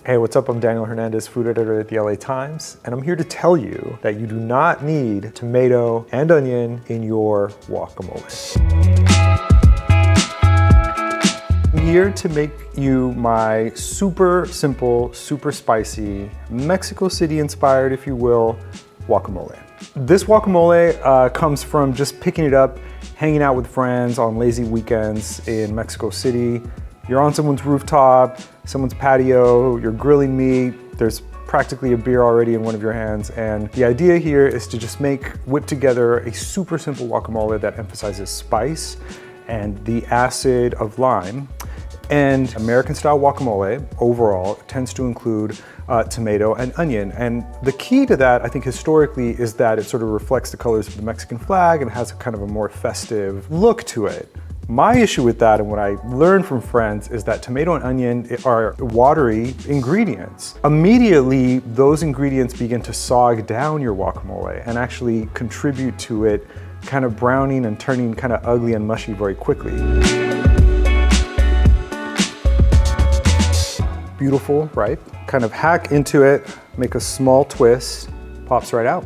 Hey, what's up? I'm Daniel Hernandez, food editor at the LA Times, and I'm here to tell you that you do not need tomato and onion in your guacamole. I'm here to make you my super simple, super spicy, Mexico City inspired, if you will, guacamole. This guacamole comes from just picking it up, hanging out with friends on lazy weekends in Mexico City. You're on someone's rooftop, someone's patio, you're grilling meat, there's practically a beer already in one of your hands, and the idea here is to just whip together a super simple guacamole that emphasizes spice and the acid of lime. And American style guacamole overall tends to include tomato and onion. And the key to that, I think historically, is that it sort of reflects the colors of the Mexican flag and has a kind of a more festive look to it. My issue with that, and what I learned from friends, is that tomato and onion are watery ingredients. Immediately, those ingredients begin to sog down your guacamole and actually contribute to it kind of browning and turning kind of ugly and mushy very quickly. Beautiful, right? Kind of hack into it, make a small twist, pops right out.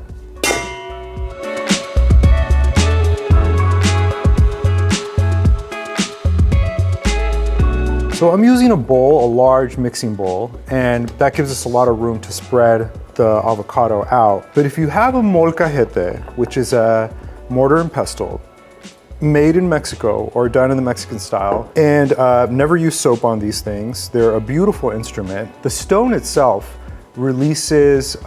So I'm using a bowl, a large mixing bowl, and that gives us a lot of room to spread the avocado out. But if you have a molcajete, which is a mortar and pestle, made in Mexico or done in the Mexican style, and never use soap on these things, they're a beautiful instrument. The stone itself releases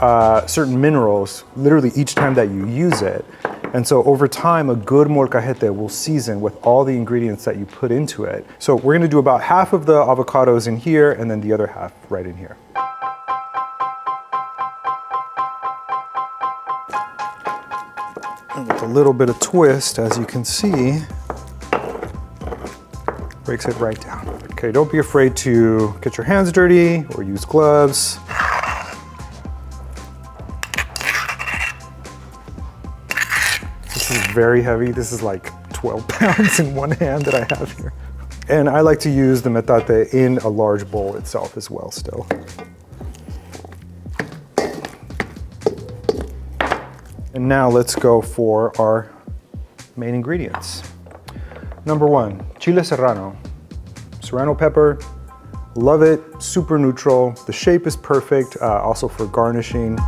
certain minerals literally each time that you use it. And so over time, a good molcajete will season with all the ingredients that you put into it. So we're gonna do about half of the avocados in here and then the other half right in here. And with a little bit of twist, as you can see, breaks it right down. Okay, don't be afraid to get your hands dirty or use gloves. This is very heavy. This is like 12 pounds in one hand that I have here. And I like to use the metate in a large bowl itself as well still. And now let's go for our main ingredients. Number one, chile serrano. Serrano pepper, love it, super neutral. The shape is perfect, also for garnishing.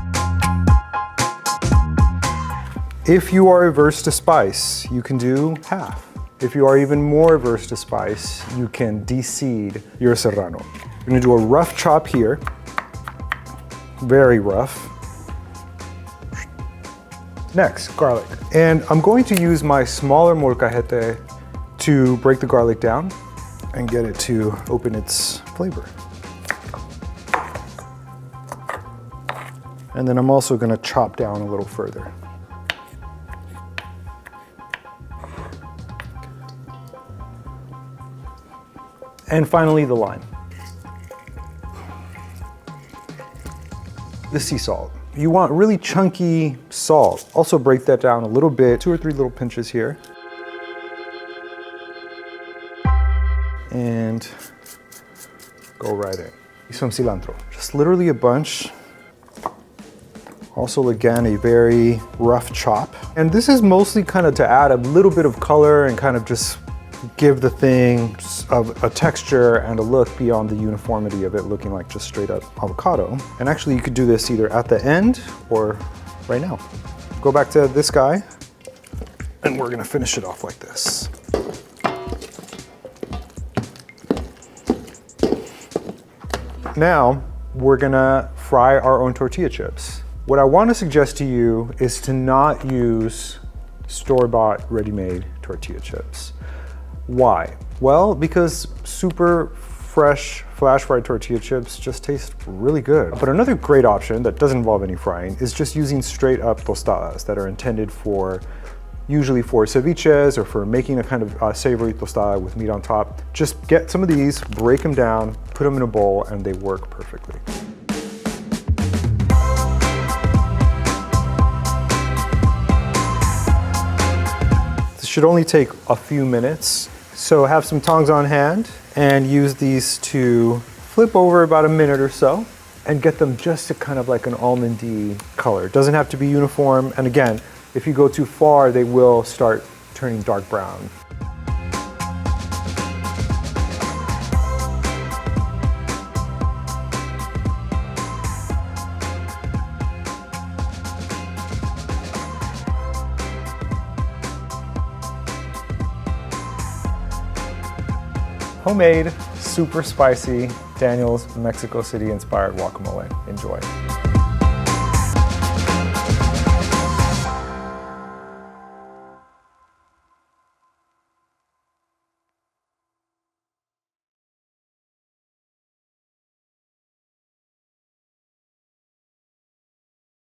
If you are averse to spice, you can do half. If you are even more averse to spice, you can de-seed your serrano. We're gonna do a rough chop here, very rough. Next, garlic. And I'm going to use my smaller molcajete to break the garlic down and get it to open its flavor. And then I'm also gonna chop down a little further. And finally, the lime. The sea salt. You want really chunky salt. Also break that down a little bit, 2 or 3 little pinches here. And go right in. Some cilantro, just literally a bunch. Also, again, a very rough chop. And this is mostly kind of to add a little bit of color and kind of just give the thing a texture and a look beyond the uniformity of it looking like just straight up avocado. And actually you could do this either at the end or right now. Go back to this guy and we're gonna finish it off like this. Now we're gonna fry our own tortilla chips. What I want to suggest to you is to not use store-bought ready-made tortilla chips. Why? Well, because super fresh flash-fried tortilla chips just taste really good. But another great option that doesn't involve any frying is just using straight-up tostadas that are intended for usually for ceviches or for making a kind of savory tostada with meat on top. Just get some of these, break them down, put them in a bowl, and they work perfectly. This should only take a few minutes. So have some tongs on hand and use these to flip over about a minute or so and get them just to kind of like an almondy color. It doesn't have to be uniform. And again, if you go too far, they will start turning dark brown. Homemade, super spicy Daniel's Mexico City inspired guacamole. Enjoy.